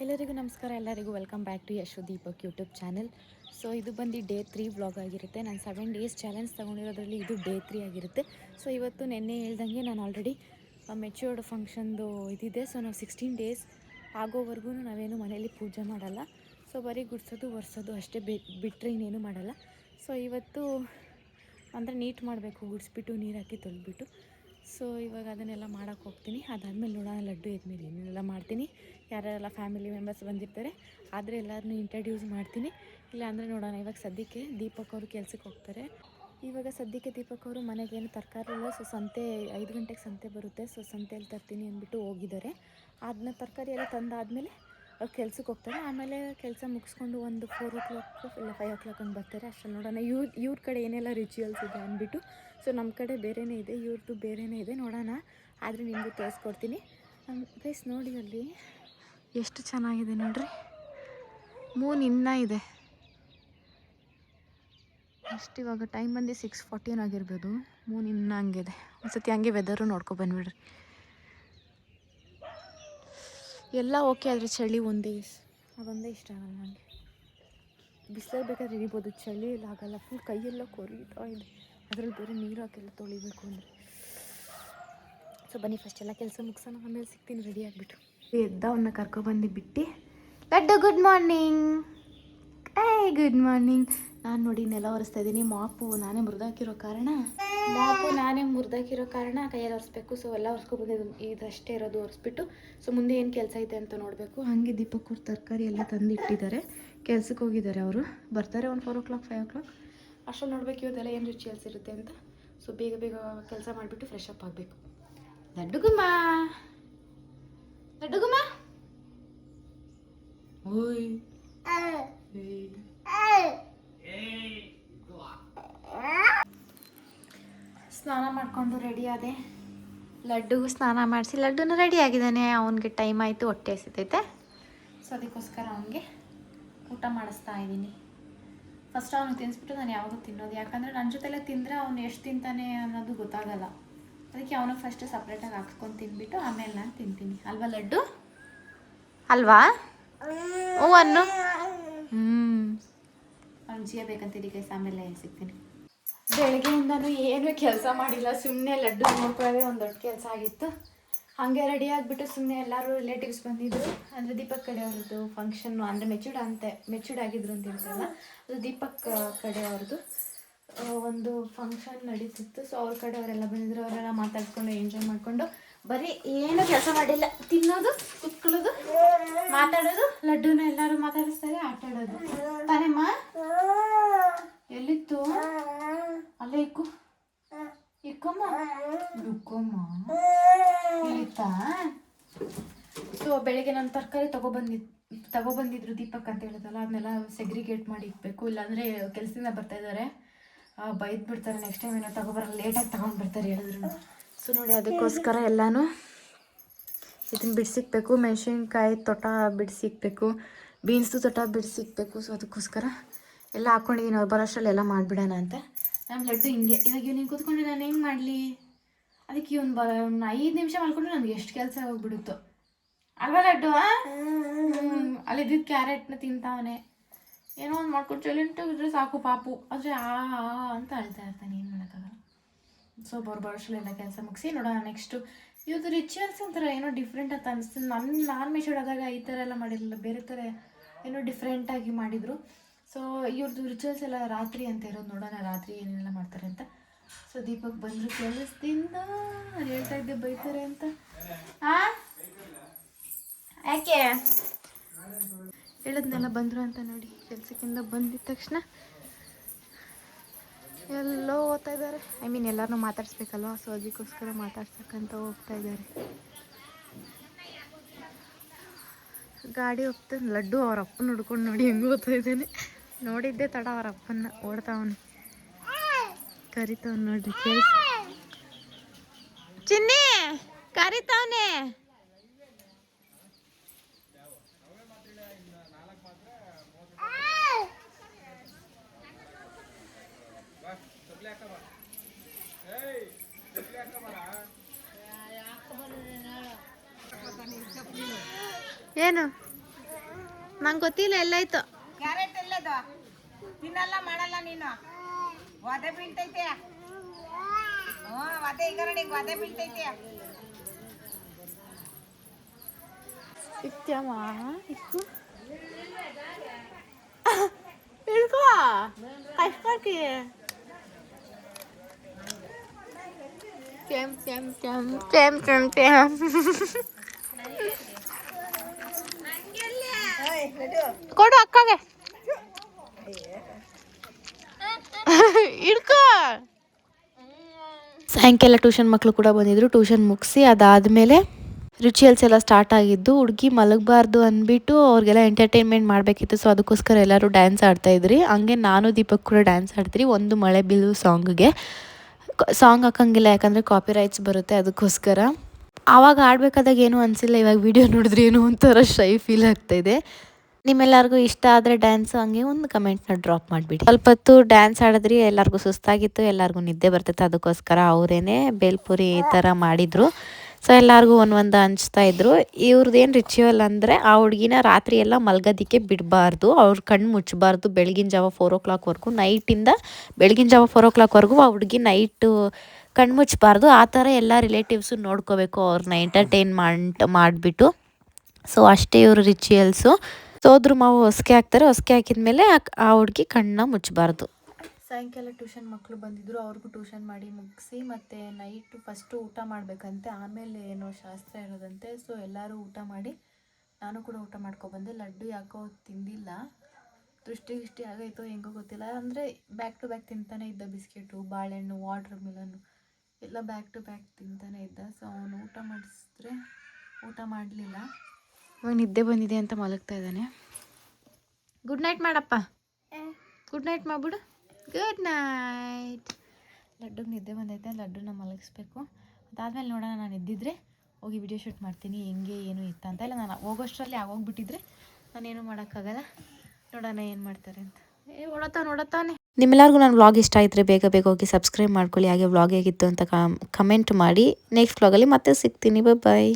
ಎಲ್ಲರಿಗೂ ನಮಸ್ಕಾರ, ಎಲ್ಲರಿಗೂ welcome back to Yashu Deepak YouTube channel. So ಇದು ಬಂದು ಡೇ 3 ವ್ಲಾಗ್ ಆಗಿರುತ್ತೆ. ನಾನು 7 ಡೇಸ್ ಚಾಲೆಂಜ್ ತೊಗೊಂಡಿರೋದ್ರಲ್ಲಿ ಇದು ಡೇ 3 ಆಗಿರುತ್ತೆ. ಸೊ ಇವತ್ತು ನೆನ್ನೆ ಹೇಳ್ದಂಗೆ ನಾನು ಆಲ್ರೆಡಿ ಮೆಚ್ಯೂರ್ಡ್ ಫಂಕ್ಷನ್ದು ಇದಿದೆ. ಸೊ ನಾವು 16 ಡೇಸ್ ಆಗೋವರೆಗೂ ನಾವೇನು ಮನೇಲಿ ಪೂಜೆ ಮಾಡಲ್ಲ. ಸೊ ಬರೀ ಗುಡ್ಸೋದು ಒರೆಸೋದು ಅಷ್ಟೇ, ಬಿಟ್ಟರೆ ಇನ್ನೇನು ಮಾಡಲ್ಲ. ಸೊ ಇವತ್ತು ಅಂದರೆ ನೀಟ್ ಮಾಡಬೇಕು, ಗುಡಿಸ್ಬಿಟ್ಟು ನೀರು ಹಾಕಿ ತೊಳೆದ್ಬಿಟ್ಟು. ಸೊ ಇವಾಗ ಅದನ್ನೆಲ್ಲ ಮಾಡೋಕ್ಕೆ ಹೋಗ್ತೀನಿ. ಅದಾದಮೇಲೆ ನೋಡೋಣ ಲಡ್ಡು ಎದ್ಮೇಲೆ ಏನೆಲ್ಲ ಮಾಡ್ತೀನಿ. ಯಾರೆಲ್ಲ ಫ್ಯಾಮಿಲಿ ಮೆಂಬರ್ಸ್ ಬಂದಿರ್ತಾರೆ ಆದರೆ ಎಲ್ಲರನ್ನೂ ಇಂಟ್ರಡ್ಯೂಸ್ ಮಾಡ್ತೀನಿ. ಇಲ್ಲಾಂದರೆ ನೋಡೋಣ. ಇವಾಗ ಸದ್ಯಕ್ಕೆ ದೀಪಕ್ ಅವರು ಕೆಲ್ಸಕ್ಕೆ ಹೋಗ್ತಾರೆ. ಇವಾಗ ಸದ್ಯಕ್ಕೆ ದೀಪಕ್ ಅವರು ಮನೆಗೇನು ತರಕಾರಿ ಇಲ್ಲ. ಸೊ ಸಂತೆ 5 ಗಂಟೆಗೆ ಸಂತೆ ಬರುತ್ತೆ. ಸೊ ಸಂತೆಯಲ್ಲಿ ತರ್ತೀನಿ ಅಂದ್ಬಿಟ್ಟು ಹೋಗಿದ್ದಾರೆ. ಅದನ್ನ ತರಕಾರಿ ಎಲ್ಲ ತಂದಾದಮೇಲೆ ಅವ್ರು ಕೆಲ್ಸಕ್ಕೆ ಹೋಗ್ತಾರೆ. ಆಮೇಲೆ ಕೆಲಸ ಮುಗಿಸ್ಕೊಂಡು ಒಂದು 4 o'clock ಇಲ್ಲ 5 o'clock ಹಂಗೆ ಬರ್ತಾರೆ. ಅಷ್ಟರಲ್ಲಿ ನೋಡೋಣ ಇವ್ರ ಕಡೆ ಏನೆಲ್ಲ ರಿಚುವಲ್ಸ್ ಇದೆ ಅಂದ್ಬಿಟ್ಟು. ಸೊ ನಮ್ಮ ಕಡೆ ಬೇರೆಯೇ ಇದೆ, ಇವ್ರದ್ದು ಬೇರೆಯೇ ಇದೆ. ನೋಡೋಣ, ಆದರೆ ನಿಮಗೂ ತೋರಿಸ್ಕೊಡ್ತೀನಿ. ಪ್ಲೀಸ್ ನೋಡಿ, ಅಲ್ಲಿ ಎಷ್ಟು ಚೆನ್ನಾಗಿದೆ ನೋಡ್ರಿ. ಮೂನ್ ಇನ್ನೂ ಇದೆ ಅಷ್ಟು. ಇವಾಗ ಟೈಮ್ ಬಂದು 6:14 ಆಗಿರ್ಬೋದು. ಮೂನ್ ಇನ್ನೂ ಹಂಗಿದೆ. ಒಂದ್ಸತಿ ಹಂಗೆ ವೆದರು ನೋಡ್ಕೊ ಬಂದುಬಿಡ್ರಿ. ಎಲ್ಲ ಓಕೆ, ಆದರೆ ಚಳಿ ಅದೊಂದೇ ಇಷ್ಟ ಆಗಲ್ಲ ನನಗೆ. ಬಿಸಿಲಲ್ಲಿ ಬೇಕಾದ್ರೆ ಇರಿಬೋದು, ಚಳಿ ಎಲ್ಲ ಆಗಲ್ಲ. ಫುಲ್ ಕೈಯೆಲ್ಲ ಕೊರಿತಾ ಇದೆ. ಅದರಲ್ಲಿ ಬೇರೆ ನೀರು ಹಾಕೆಲ್ಲ ತೊಳಿಬೇಕು ಅಂದರೆ. ಸೊ ಬನ್ನಿ, ಫಸ್ಟ್ ಎಲ್ಲ ಕೆಲಸ ಮುಗಿಸೋಣ, ಆಮೇಲೆ ಸಿಗ್ತೀನಿ ರೆಡಿ ಆಗಿಬಿಟ್ಟು. ಅವನ್ನ ಕರ್ಕೊಬಂದು ಬಿಟ್ಟು, laddu good morning. Good morning. ನಾನು ನೋಡಿ ನೆಲ ಒರೆಸ್ತಾ ಇದ್ದೀನಿ. ಮಾಪು ನಾನೇ ಮುರಿದಾಕಿರೋ ಕಾರಣ ಕೈಯಲ್ಲಿ ಒರೆಸ್ಬೇಕು. ಸೊ ಎಲ್ಲ ಒರೆಸ್ಕೊಬಂದಿದ್ದು ಇದಷ್ಟೇ ಇರೋದು, ಒರೆಸ್ಬಿಟ್ಟು ಸೊ ಮುಂದೆ ಏನು ಕೆಲಸ ಇದೆ ಅಂತ ನೋಡಬೇಕು. ಹಾಗೆ ದೀಪಕ್ ಅವ್ರು ತರಕಾರಿ ಎಲ್ಲ ತಂದಿಟ್ಟಿದ್ದಾರೆ. ಕೆಲ್ಸಕ್ಕೆ ಹೋಗಿದ್ದಾರೆ ಅವರು. ಬರ್ತಾರೆ ಒಂದು 4 o'clock 5 o'clock ಅಷ್ಟರಲ್ಲಿ ನೋಡ್ಬೇಕು ಇವತ್ತೆಲ್ಲ ಏನು ರಿಚುವಲ್ಸ್ ಇರುತ್ತೆ ಅಂತ. ಸೊ ಬೇಗ ಬೇಗ ಕೆಲಸ ಮಾಡಿಬಿಟ್ಟು ಫ್ರೆಶ್ ಅಪ್ ಆಗಬೇಕು. ಲಡ್ಡುಗುಮ್ಮ ಓಯ್ ಸ್ನಾನ ಮಾಡಿಕೊಂಡು ರೆಡಿ ಆದೆ. ಲಡ್ಡುಗೂ ಸ್ನಾನ ಮಾಡಿಸಿ, ಲಡ್ಡುನು ರೆಡಿ ಆಗಿದ್ದಾನೆ. ಅವನಿಗೆ ಟೈಮ್ ಆಯಿತು, ಹೊಟ್ಟೆ ಹಸಿತೈತೆ. ಸೊ ಅದಕ್ಕೋಸ್ಕರ ಅವನಿಗೆ ಊಟ ಮಾಡಿಸ್ತಾ ಇದ್ದೀನಿ. ಫಸ್ಟ್ ಅವನು ತಿನ್ನಿಸ್ಬಿಟ್ಟು ನಾನು ಯಾವಾಗೂ ತಿನ್ನೋದು. ಯಾಕಂದರೆ ನನ್ನ ಜೊತೆಲೆ ತಿಂದರೆ ಅವನು ಎಷ್ಟು ತಿಂತಾನೆ ಅನ್ನೋದು ಗೊತ್ತಾಗಲ್ಲ. ಅದಕ್ಕೆ ಅವನು ಫಸ್ಟ್ ಸಪ್ರೇಟಾಗಿ ಹಾಕ್ಸ್ಕೊಂಡು ತಿಂದ್ಬಿಟ್ಟು ಆಮೇಲೆ ನಾನು ತಿಂತೀನಿ. ಅಲ್ವಾ ಲಡ್ಡು? ಅಲ್ವಾ? ಹ್ಞೂ ಅನ್ನು. ಅವ್ನು ಜಿಯ ಬೇಕಂತೀನಿ ಗೈಸ್. ಆಮೇಲೆ ಸಿಗ್ತೀನಿ. ಬೆಳಗ್ಗೆಯಿಂದನೂ ಏನೂ ಕೆಲಸ ಮಾಡಿಲ್ಲ, ಸುಮ್ಮನೆ ಲಡ್ಡು ನೋಡ್ಕೊಳ್ಳೋದೇ ಒಂದು ದೊಡ್ಡ ಕೆಲಸ ಆಗಿತ್ತು. ಹಾಗೆ ರೆಡಿ ಆಗಿಬಿಟ್ಟು ಸುಮ್ಮನೆ ಎಲ್ಲರೂ ರಿಲೇಟಿವ್ಸ್ ಬಂದಿದ್ದರು. ಅಂದರೆ ದೀಪಕ್ ಕಡೆಯವ್ರದ್ದು ಫಂಕ್ಷನ್ನು, ಅಂದರೆ ಮೆಚೂರ್ಡ್ ಆಗಿದ್ರು ಅಂತ ಹೇಳ್ತಾರಲ್ಲ, ಅದು ದೀಪಕ್ ಕಡೆಯವ್ರದ್ದು ಒಂದು ಫಂಕ್ಷನ್ ನಡೀತಿತ್ತು. ಸೊ ಅವ್ರ ಕಡೆಯವರೆಲ್ಲ ಬಂದಿದ್ರು. ಅವರೆಲ್ಲ ಮಾತಾಡ್ಕೊಂಡು ಎಂಜಾಯ್ ಮಾಡಿಕೊಂಡು ಬರೀ ಏನೂ ಕೆಲಸ ಮಾಡಿಲ್ಲ. ತಿನ್ನೋದು, ಕುತ್ಕೊಳ್ಳೋದು, ಮಾತಾಡೋದು. ಲಡ್ಡುನ ಎಲ್ಲರೂ ಮಾತಾಡಿಸ್ತಾರೆ, ಆಟ ಆಡೋದು. ತಾನೇಮ್ಮ? ಎಲ್ಲಿತ್ತು? ಅಲ್ಲೇ ಇಕ್ಕಮ್ಮ ಇಲ್ಲಿತ್ತಾ? ಸೊ ಬೆಳಿಗ್ಗೆ ನಾನು ತರಕಾರಿ ತಗೊಬಂದಿದ್ರು ದೀಪಕ್ ಅಂತ ಹೇಳಿದಲ್ಲ, ಅದನ್ನೆಲ್ಲ ಸೆಗ್ರಿಗೇಟ್ ಮಾಡಿ ಇಕ್ಬೇಕು. ಇಲ್ಲಾಂದರೆ ಕೆಲಸದಿಂದ ಬರ್ತಾ ಇದ್ದಾರೆ, ಬೈದು ಬಿಡ್ತಾರೆ. ನೆಕ್ಸ್ಟ್ ಟೈಮ್ ಏನೋ ತಗೊಬರಲ್ಲ, ಲೇಟಾಗಿ ತಗೊಂಡು ಬರ್ತಾರೆ ಹೇಳಿದ್ರು. ಸೊ ನೋಡಿ, ಅದಕ್ಕೋಸ್ಕರ ಎಲ್ಲನೂ ಇದನ್ನು ಬಿಡಿಸಿಕ್ಬೇಕು. ಮೆಣಸಿನ್ಕಾಯಿ ತೊಟ ಬಿಡಿಸಿಕ್ಬೇಕು, ಬೀನ್ಸ್ದು ತೊಟ ಬಿಡಿಸಿಕ್ಬೇಕು. ಸೊ ಅದಕ್ಕೋಸ್ಕರ ಎಲ್ಲ ಹಾಕ್ಕೊಂಡಿದ್ದೀನಿ. ಅವ್ರು ಬರೋಷ್ಟರಲ್ಲಿ ಎಲ್ಲ ಮಾಡಿಬಿಡೋಣ ಅಂತ. ನಮ್ಮ ಲಡ್ಡು ಹಿಂಗೆ. ಇವಾಗ ಇವ್ನಿಗೆ ಕೂತ್ಕೊಂಡು ನಾನು ಹೆಂಗೆ ಮಾಡಲಿ? ಅದಕ್ಕೆ ಒಂದು 5 ನಿಮಿಷ ಮಾಡ್ಕೊಂಡು ನನಗೆ ಎಷ್ಟು ಕೆಲಸ ಹೋಗ್ಬಿಡುತ್ತೋ ಅಲ್ವಾ ಲಡ್ಡು? ಅಲ್ಲಿದ್ದಿದ್ದು ಕ್ಯಾರೆಟ್ನ ತಿಂತಾವನೆ. ಏನೋ ಒಂದು ಮಾಡ್ಕೊಂಡು ಸೈಲೆಂಟಾಗಿ ಇದ್ರೆ ಸಾಕು ಪಾಪು. ಆದರೆ ಅಂತ ಅಳ್ತಾ ಇರ್ತಾನೆ, ಏನು ಮಾಡೋಕ್ಕಾಗಲ್ಲ. ಸೊ ಬರೋಷ್ಟರಲ್ಲಿ ಎಲ್ಲ ಕೆಲಸ ಮುಗಿಸಿ ನೋಡೋಣ. ನೆಕ್ಸ್ಟು ಇವತ್ತು ರಿಚುವಲ್ಸ್ ಒಂಥರ ಏನೋ ಡಿಫ್ರೆಂಟ್ ಅಂತ ಅನಿಸ್ತು. ನಾನು ಮೆಚೂರ್ಡ್ ಆದಾಗ ಈ ಥರ ಎಲ್ಲ ಮಾಡಿರಲಿಲ್ಲ, ಬೇರೆ ಥರ ಏನೋ ಡಿಫ್ರೆಂಟಾಗಿ ಮಾಡಿದರು. ಸೊ ಇವ್ರದ್ದು ರಿಚುವಲ್ಸ್ ಎಲ್ಲ ರಾತ್ರಿ ಅಂತ ಇರೋದು. ನೋಡೋಣ ರಾತ್ರಿ ಏನೆಲ್ಲ ಮಾಡ್ತಾರೆ ಅಂತ. ಸೊ ದೀಪಕ್ ಬಂದರು ಕೆಲಸದಿಂದ. ನಾನು ಹೇಳ್ತಾ ಇದ್ದೆ ಬೈತಾರೆ ಅಂತ. ಯಾಕೆ ಹೇಳಿದ್ನೆಲ್ಲ ಬಂದರು ಅಂತ. ನೋಡಿ, ಕೆಲಸಕ್ಕಿಂತ ಬಂದಿದ್ದ ತಕ್ಷಣ ಎಲ್ಲೋ ಹೋಗ್ತಾ ಇದ್ದಾರೆ. ಎಲ್ಲರನ್ನೂ ಮಾತಾಡಿಸ್ಬೇಕಲ್ವ. ಸೊ ಅದಕ್ಕೋಸ್ಕರ ಮಾತಾಡ್ಸಕ್ಕಂತ ಹೋಗ್ತಾ ಇದ್ದಾರೆ. ಗಾಡಿ ಹೋಗ್ತಾ ಲಡ್ಡು ಅವ್ರ ಅಪ್ಪನ ಹುಡ್ಕೊಂಡು ನೋಡಿ ಹೆಂಗೆ ಹೋಗ್ತಾ ಇದ್ದಾನೆ. ನೋಡಿದ್ದೆ ತಡ ಅವ್ರ ಅಪ್ಪನ್ನ ಓಡ್ತಾವನು, ಕರಿತಾವನು ನೋಡ್ರಿ. ಕೇಳಿಸ್ ಚಿನ್ನಿ ಕರಿತಾವನೆ. ಏನು ನಂಗೆ ಗೊತ್ತಿಲ್ಲ ಎಲ್ಲಾಯ್ತು. ಕ್ಯಾರೆಟ್ ಎಲ್ಲದು ತಿನ್ನಲ್ಲ ಮಾಡಲ್ಲ ನೀನು. ಒದೆ ಬೀಳ್ತೈತೆ. ಒದೆ ಈಗ ನೋಡಿ ಒದೆ ಬೀಳ್ತೈತೆ. ಇತ್ತಮ್ಮ ಇತ್ತು ಇಳ್ಕೋ ಕಷ್ಟಾಕಿ ಕೆಮ್ ಕೆಮ್ ಕೆಮ್ ಕೆಮ್ ಕೆಮ್ ಕೆಮ್ ಕೊಡು ಅಕ್ಕಗೆ ಇಡ್ಕೋ. ಸಾಯಂಕಾಲ ಟ್ಯೂಷನ್ ಮಕ್ಕಳು ಕೂಡ ಬಂದಿದ್ರು. ಟ್ಯೂಷನ್ ಮುಗಿಸಿ ಅದಾದಮೇಲೆ ರಿಚುವಲ್ಸ್ ಎಲ್ಲ ಸ್ಟಾರ್ಟ್ ಆಗಿದ್ದು. ಹುಡುಗಿ ಮಲಗಬಾರ್ದು ಅಂದ್ಬಿಟ್ಟು ಅವ್ರಿಗೆಲ್ಲ ಎಂಟರ್ಟೈನ್ಮೆಂಟ್ ಮಾಡಬೇಕಿತ್ತು. ಸೊ ಅದಕ್ಕೋಸ್ಕರ ಎಲ್ಲರೂ ಡ್ಯಾನ್ಸ್ ಆಡ್ತಾಯಿದ್ರಿ. ಹಂಗೆ ನಾನು ದೀಪಕ್ ಕೂಡ ಡ್ಯಾನ್ಸ್ ಆಡ್ತೀರಿ ಒಂದು ಮಳೆ ಬಿಲ್ಲು ಸಾಂಗ್ಗೆ. ಸಾಂಗ್ ಹಾಕಂಗಿಲ್ಲ ಯಾಕಂದರೆ ಕಾಪಿ ರೈಟ್ಸ್ ಬರುತ್ತೆ, ಅದಕ್ಕೋಸ್ಕರ. ಆವಾಗ ಆಡಬೇಕಾದಾಗ ಏನೂ ಅನಿಸಿಲ್ಲ. ಇವಾಗ ವಿಡಿಯೋ ನೋಡಿದ್ರೆ ಏನೋ ಒಂಥರ ಶೈ ಫೀಲ್ ಆಗ್ತಾಯಿದೆ. ನಿಮ್ಮೆಲ್ಲರಿಗೂ ಇಷ್ಟ ಆದರೆ ಡ್ಯಾನ್ಸ್ ಹಂಗೆ ಒಂದು ಕಮೆಂಟ್ನ ಡ್ರಾಪ್ ಮಾಡಿಬಿಡಿ. ಸ್ವಲ್ಪ ಹೊತ್ತು ಡ್ಯಾನ್ಸ್ ಆಡಿದ್ರಿ, ಎಲ್ಲರಿಗೂ ಸುಸ್ತಾಗಿತ್ತು, ಎಲ್ಲರಿಗೂ ನಿದ್ದೆ ಬರ್ತಿತ್ತು. ಅದಕ್ಕೋಸ್ಕರ ಅವರೇನೆ ಬೇಲ್ಪುರಿ ಈ ಥರ ಮಾಡಿದರು. ಸೊ ಎಲ್ಲರಿಗೂ ಒಂದೊಂದು ಹಂಚ್ತಾ ಇದ್ರು. ಇವ್ರದ್ದೇನು ರಿಚುವಲ್ ಅಂದರೆ ಆ ಹುಡುಗಿನ ರಾತ್ರಿ ಎಲ್ಲ ಮಲ್ಗೋದಕ್ಕೆ ಬಿಡಬಾರ್ದು, ಅವ್ರ ಕಣ್ಣು ಮುಚ್ಚಬಾರ್ದು ಬೆಳಗಿನ ಜಾವ 4 o'clockವರೆಗೂ. ನೈಟಿಂದ ಬೆಳಗಿನ ಜಾವ 4 o'clockವರೆಗೂ ಆ ಹುಡುಗಿ ನೈಟು ಕಣ್ಣು ಮುಚ್ಚಬಾರ್ದು. ಆ ಥರ ಎಲ್ಲ ರಿಲೇಟಿವ್ಸು ನೋಡ್ಕೋಬೇಕು ಅವ್ರನ್ನ ಎಂಟರ್ಟೈನ್ಮೆಂಟ್ ಮಾಡಿಬಿಟ್ಟು. ಸೊ ಅಷ್ಟೇ ಇವರು ರಿಚುವಲ್ಸು. ಸೋದ್ರ ಮಾವು ಹೊಸ್ಕೆ ಹಾಕ್ತಾರೆ. ಹೊಸ್ಕೆ ಹಾಕಿದ್ಮೇಲೆ ಆ ಹುಡುಗಿ ಕಣ್ಣನ್ನ ಮುಚ್ಚಬಾರ್ದು. ಸಾಯಂಕಾಲ ಟ್ಯೂಷನ್ ಮಕ್ಕಳು ಬಂದಿದ್ದರು. ಅವ್ರಿಗೂ ಟ್ಯೂಷನ್ ಮಾಡಿ ಮುಗಿಸಿ ಮತ್ತು ನೈಟು ಫಸ್ಟು ಊಟ ಮಾಡಬೇಕಂತೆ, ಆಮೇಲೆ ಏನೋ ಶಾಸ್ತ್ರ ಇರೋದಂತೆ. ಸೊ ಎಲ್ಲರೂ ಊಟ ಮಾಡಿ ನಾನು ಕೂಡ ಊಟ ಮಾಡ್ಕೊಬಂದೆ. ಲಡ್ಡು ಯಾಕೋ ತಿಂದಿಲ್ಲ, ದೃಷ್ಟಿ ಆಗೋಯ್ತು ಹೆಂಗೋ ಗೊತ್ತಿಲ್ಲ. ಅಂದರೆ ಬ್ಯಾಕ್ ಟು ಬ್ಯಾಕ್ ತಿಂತಾನೆ ಇದ್ದ. ಬಿಸ್ಕೆಟು, ಬಾಳೆಹಣ್ಣು, ವಾಟರ್ ಮಿಲನ್ನು ಎಲ್ಲ ಬ್ಯಾಕ್ ಟು ಬ್ಯಾಕ್ ತಿಂತಾನೆ ಇದ್ದ. ಸೊ ಅವನು ಊಟ ಮಾಡಿಸಿದ್ರೆ ಊಟ ಮಾಡಲಿಲ್ಲ. ಇವಾಗ ನಿದ್ದೆ ಬಂದಿದೆ ಅಂತ ಮಲಗ್ತಾ ಇದ್ದಾನೆ. ಗುಡ್ ನೈಟ್ ಮಾಡಪ್ಪ. ಗುಡ್ ನೈಟ್ ಮಾಡ್ಬಿಡು. Good night. ಲಡ್ಡುಗೆ ನಿದ್ದೆ ಬಂದೈತೆ, ಲಡ್ಡುನ ಮಲಗಿಸ್ಬೇಕು. ಅದಾದಮೇಲೆ ನೋಡೋಣ, ನಾನು ಎದ್ದಿದ್ರೆ ಹೋಗಿ ವಿಡಿಯೋ ಶೂಟ್ ಮಾಡ್ತೀನಿ ಹೆಂಗೆ ಏನು ಇತ್ತ ಅಂತ. ಇಲ್ಲ ನಾನು ಹೋಗೋಷ್ಟರಲ್ಲಿ ಆಗೋಗ್ಬಿಟ್ಟಿದ್ರೆ ನಾನೇನು ಮಾಡೋಕ್ಕಾಗಲ್ಲ. ನೋಡೋಣ ಏನು ಮಾಡ್ತಾರೆ ಅಂತ. ನೋಡತ್ತಾನೆ. ನಿಮ್ಮೆಲ್ಲರಿಗೂ ನನ್ನ ವ್ಲಾಗ್ ಇಷ್ಟ ಆಗಿದ್ರೆ ಬೇಗ ಹೋಗಿ ಸಬ್ಸ್ಕ್ರೈಬ್ ಮಾಡ್ಕೊಳ್ಳಿ. ಹಾಗೆ ವ್ಲಾಗ್ ಹೇಗಿತ್ತು ಅಂತ ಕಮೆಂಟ್ ಮಾಡಿ. ನೆಕ್ಸ್ಟ್ ವ್ಲಾಗಲ್ಲಿ ಮತ್ತೆ ಸಿಗ್ತೀನಿ. ಬಾಯ್.